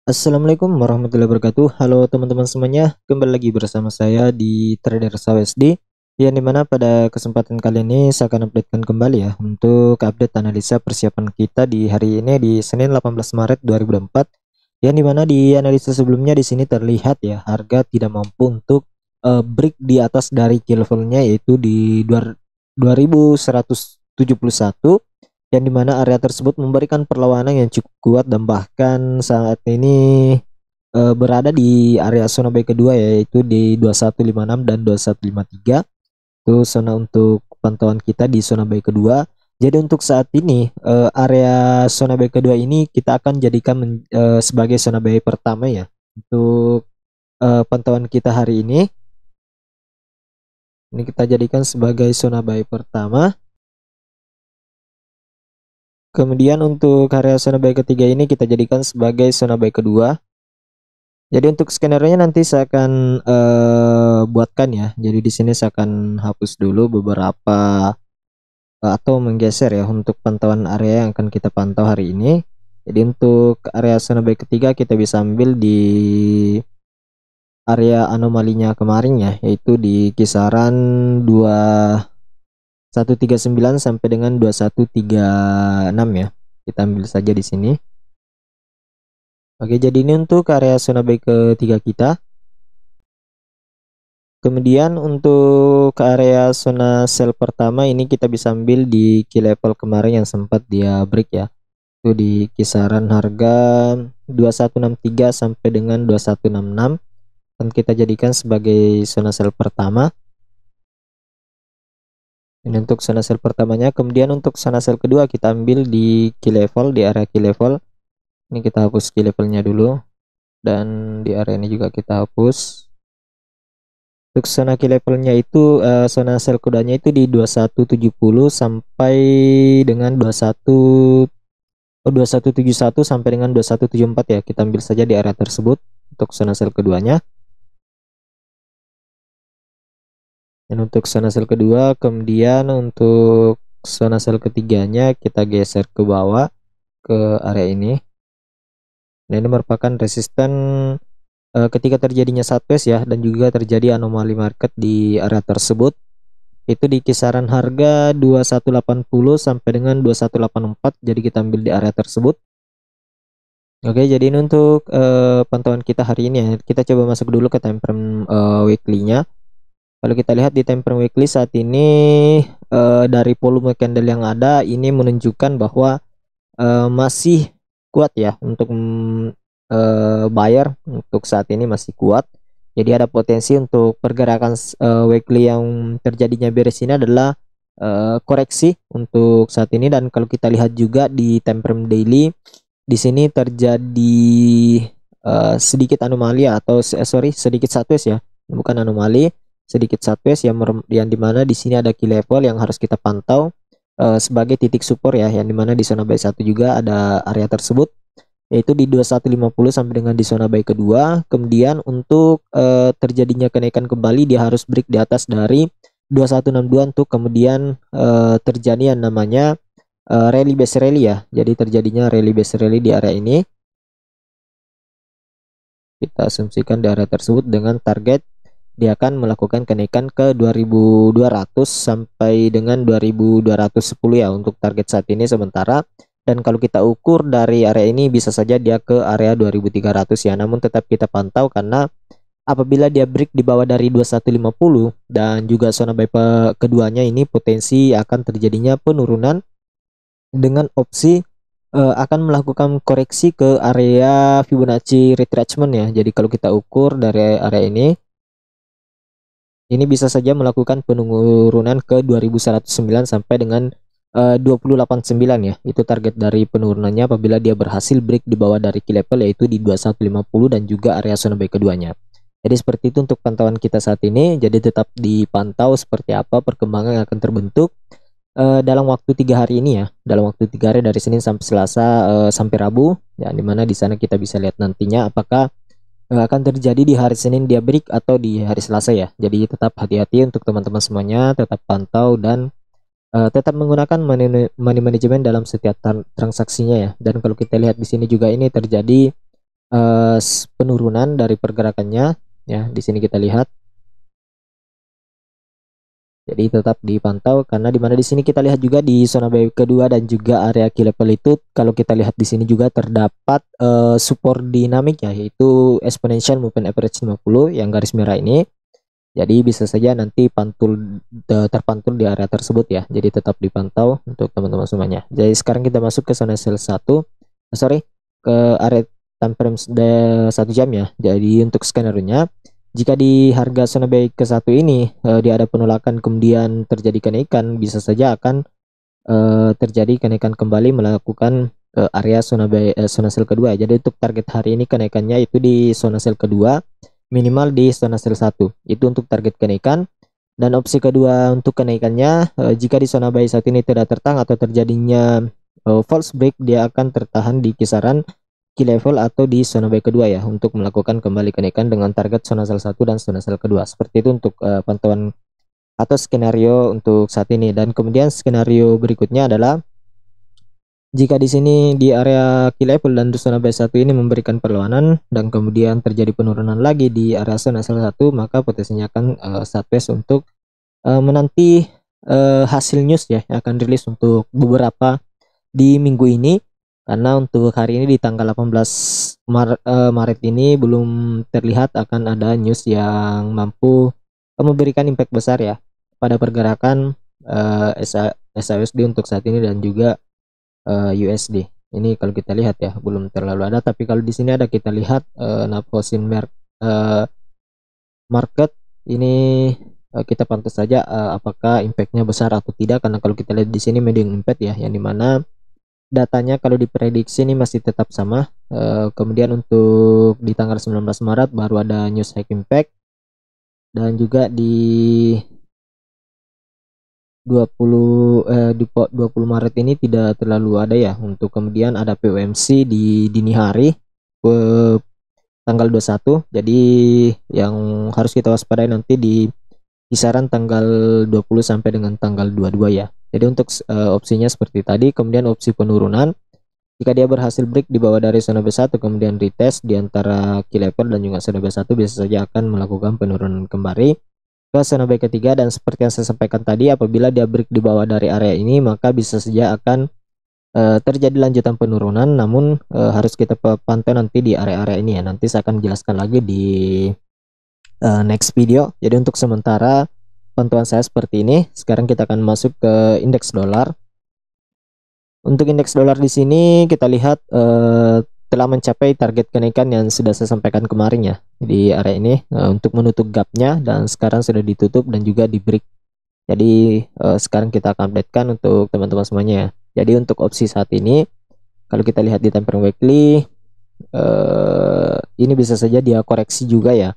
Assalamualaikum warahmatullahi wabarakatuh. Halo teman-teman semuanya, kembali lagi bersama saya di Trader SawSD. Yang dimana pada kesempatan kali ini saya akan updatekan kembali ya untuk update analisa persiapan kita di hari ini di Senin 18 Maret 2024. Yang dimana di analisa sebelumnya di sini terlihat ya harga tidak mampu untuk break di atas dari key levelnya yaitu di 2171, yang dimana area tersebut memberikan perlawanan yang cukup kuat dan bahkan saat ini berada di area zona buy kedua yaitu di 2156 dan 2153. Itu zona untuk pantauan kita di zona buy kedua. Jadi untuk saat ini area zona buy kedua ini kita akan jadikan sebagai zona buy pertama ya untuk pantauan kita hari ini. Ini kita jadikan sebagai zona buy pertama. Kemudian untuk area zona buy ketiga ini kita jadikan sebagai zona buy kedua. Jadi untuk skenario nanti saya akan buatkan ya. Jadi di sini saya akan hapus dulu beberapa atau menggeser ya untuk pantauan area yang akan kita pantau hari ini. Jadi untuk area zona buy ketiga kita bisa ambil di area anomalinya kemarin ya, yaitu di kisaran 2139 sampai dengan 2136 ya. Kita ambil saja di sini. Oke, jadi ini untuk area zona buy ketiga kita. Kemudian untuk ke area zona sell pertama ini kita bisa ambil di key level kemarin yang sempat dia break ya. Itu di kisaran harga 2163 sampai dengan 2166. Dan kita jadikan sebagai zona sell pertama. Ini untuk zona sell pertamanya. Kemudian untuk zona sell kedua kita ambil di key level, di area key level. Ini kita hapus key levelnya dulu. Dan di area ini juga kita hapus. Untuk zona key levelnya itu zona sell kodanya itu di 2170 sampai dengan 2171 sampai dengan 2174 ya. Kita ambil saja di area tersebut untuk zona sell keduanya. Dan untuk zona sell kedua, kemudian untuk zona sell ketiganya kita geser ke bawah ke area ini. Nah, ini merupakan resisten ketika terjadinya sideways ya, dan juga terjadi anomali market di area tersebut. Itu di kisaran harga 2180 sampai dengan 2184. Jadi kita ambil di area tersebut. Oke, jadi ini untuk pantauan kita hari ini ya. Kita coba masuk dulu ke time frame weekly-nya. Kalau kita lihat di time frame weekly saat ini dari volume candle yang ada ini menunjukkan bahwa masih kuat ya untuk buyer untuk saat ini masih kuat. Jadi ada potensi untuk pergerakan weekly yang terjadinya bearish ini adalah koreksi untuk saat ini. Dan kalau kita lihat juga di time frame daily di sini terjadi sedikit anomali atau sedikit sideways ya, bukan anomali, sedikit sideways yang dimana di sini ada key level yang harus kita pantau sebagai titik support ya, yang dimana di zona buy 1 juga ada area tersebut yaitu di 2150 sampai dengan di zona buy kedua. Kemudian untuk terjadinya kenaikan kembali dia harus break di atas dari 2162 untuk kemudian terjadi yang namanya rally base rally ya. Jadi terjadinya rally base rally di area ini. Kita asumsikan di area tersebut dengan target dia akan melakukan kenaikan ke 2200 sampai dengan 2210 ya untuk target saat ini sementara. Dan kalau kita ukur dari area ini bisa saja dia ke area 2300 ya, namun tetap kita pantau karena apabila dia break di bawah dari 2150 dan juga zona buy keduanya ini potensi akan terjadinya penurunan dengan opsi akan melakukan koreksi ke area Fibonacci retracement ya. Jadi kalau kita ukur dari area ini bisa saja melakukan penurunan ke 2109 sampai dengan 289 ya. Itu target dari penurunannya apabila dia berhasil break di bawah dari key level yaitu di 2150 dan juga area zona buy keduanya. Jadi seperti itu untuk pantauan kita saat ini. Jadi tetap dipantau seperti apa perkembangan yang akan terbentuk dalam waktu 3 hari ini ya. Dalam waktu 3 hari dari Senin sampai Selasa sampai Rabu ya, dimana di sana kita bisa lihat nantinya apakah akan terjadi di hari Senin dia break atau di hari Selasa ya. Jadi tetap hati-hati untuk teman-teman semuanya, tetap pantau dan tetap menggunakan money management dalam setiap transaksinya ya. Dan kalau kita lihat di sini juga ini terjadi penurunan dari pergerakannya ya. Di sini kita lihat. Jadi tetap dipantau karena dimana di sini kita lihat juga di zona buy kedua dan juga area key level itu, kalau kita lihat di sini juga terdapat support dinamik ya, yaitu exponential moving average 50 yang garis merah ini. Jadi bisa saja nanti terpantul di area tersebut ya. Jadi tetap dipantau untuk teman-teman semuanya. Jadi sekarang kita masuk ke zona sell 1, ke area time frame 1 jam ya. Jadi untuk skenario-nya, jika di harga zona buy ke satu ini dia ada penolakan kemudian terjadi kenaikan, bisa saja akan terjadi kenaikan kembali melakukan area zona sell kedua. Jadi untuk target hari ini kenaikannya itu di zona sell kedua, minimal di zona sell 1. Itu untuk target kenaikan. Dan opsi kedua untuk kenaikannya, jika di zona buy saat ini tidak tertahan atau terjadinya false break, dia akan tertahan di kisaran key level atau di zona buy kedua ya, untuk melakukan kembali kenaikan dengan target zona sell 1 dan zona sell kedua. Seperti itu untuk pantauan atau skenario untuk saat ini. Dan kemudian skenario berikutnya adalah jika di sini di area key level dan zona buy 1 ini memberikan perlawanan dan kemudian terjadi penurunan lagi di area zona sell 1, maka potensinya akan sideways untuk menanti hasil news ya yang akan rilis untuk beberapa di minggu ini. Karena untuk hari ini di tanggal 18 Maret ini belum terlihat akan ada news yang mampu memberikan impact besar ya pada pergerakan SAUSD untuk saat ini dan juga USD. Ini kalau kita lihat ya belum terlalu ada, tapi kalau di sini ada, kita lihat Naposin market ini kita pantau saja apakah impactnya besar atau tidak, karena kalau kita lihat di sini medium impact ya, yang dimana datanya kalau diprediksi ini masih tetap sama. Kemudian untuk di tanggal 19 Maret baru ada news high impact, dan juga di 20 Maret ini tidak terlalu ada ya. Untuk kemudian ada POMC di dini hari tanggal 21. Jadi yang harus kita waspadai nanti di kisaran tanggal 20 sampai dengan tanggal 22 ya. Jadi untuk opsinya seperti tadi. Kemudian opsi penurunan, jika dia berhasil break di bawah dari zona B1 kemudian retest di antara key level dan juga zona B1, bisa saja akan melakukan penurunan kembali ke zona buy ketiga. Dan seperti yang saya sampaikan tadi, apabila dia break di bawah dari area ini, maka bisa saja akan terjadi lanjutan penurunan, namun harus kita pantau nanti di area-area ini ya. Nanti saya akan jelaskan lagi di next video. Jadi untuk sementara pantauan saya seperti ini. Sekarang kita akan masuk ke indeks dolar. Untuk indeks dolar di sini kita lihat telah mencapai target kenaikan yang sudah saya sampaikan kemarin ya di area ini untuk menutup gapnya, dan sekarang sudah ditutup dan juga di break. Jadi sekarang kita akan updatekan untuk teman-teman semuanya ya. Jadi untuk opsi saat ini, kalau kita lihat di time frame weekly, ini bisa saja dia koreksi juga ya.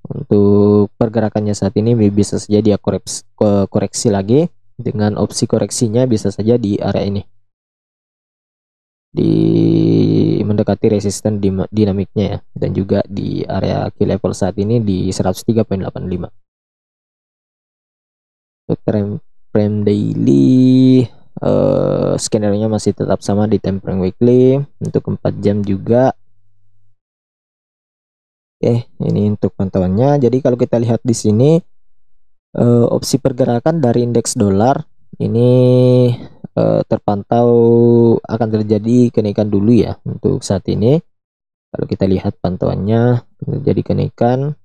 Untuk pergerakannya saat ini bisa saja dia koreksi lagi, dengan opsi koreksinya bisa saja di area ini, di mendekati resisten dinamiknya ya, dan juga di area key level saat ini di 103.85. Untuk frame daily, skenario nya masih tetap sama di time frame weekly. Untuk 4 jam juga. Ini untuk pantauannya. Jadi kalau kita lihat di sini opsi pergerakan dari indeks dolar ini terpantau akan terjadi kenaikan dulu ya untuk saat ini. Kalau kita lihat pantauannya terjadi kenaikan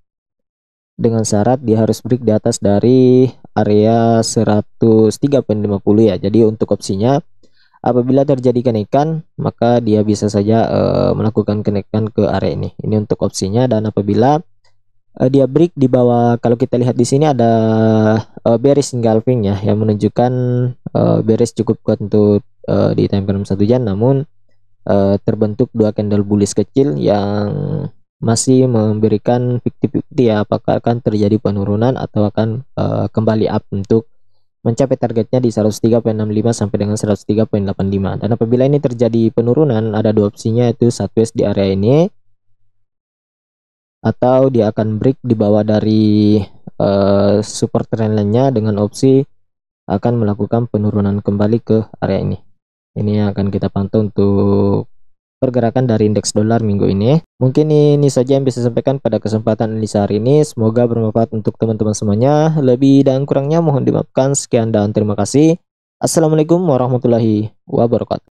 dengan syarat dia harus break di atas dari area 103.50 ya. Jadi untuk opsinya, apabila terjadi kenaikan maka dia bisa saja melakukan kenaikan ke area ini. Ini untuk opsinya. Dan apabila dia break di bawah, kalau kita lihat di sini ada bearish engulfing ya, yang menunjukkan bearish cukup kuat untuk di time frame 1 jam, namun terbentuk dua candle bullish kecil yang masih memberikan 50-50 ya, apakah akan terjadi penurunan atau akan kembali up untuk mencapai targetnya di 103.65 sampai dengan 103.85. Dan apabila ini terjadi penurunan, ada dua opsinya, yaitu sideways di area ini, atau dia akan break di bawah dari support trendline-nya dengan opsi akan melakukan penurunan kembali ke area ini. Ini yang akan kita pantau untuk pergerakan dari indeks dolar minggu ini. Mungkin ini saja yang bisa sampaikan pada kesempatan analisa hari ini. Semoga bermanfaat untuk teman-teman semuanya. Lebih dan kurangnya mohon dimaafkan. Sekian dan terima kasih. Assalamualaikum warahmatullahi wabarakatuh.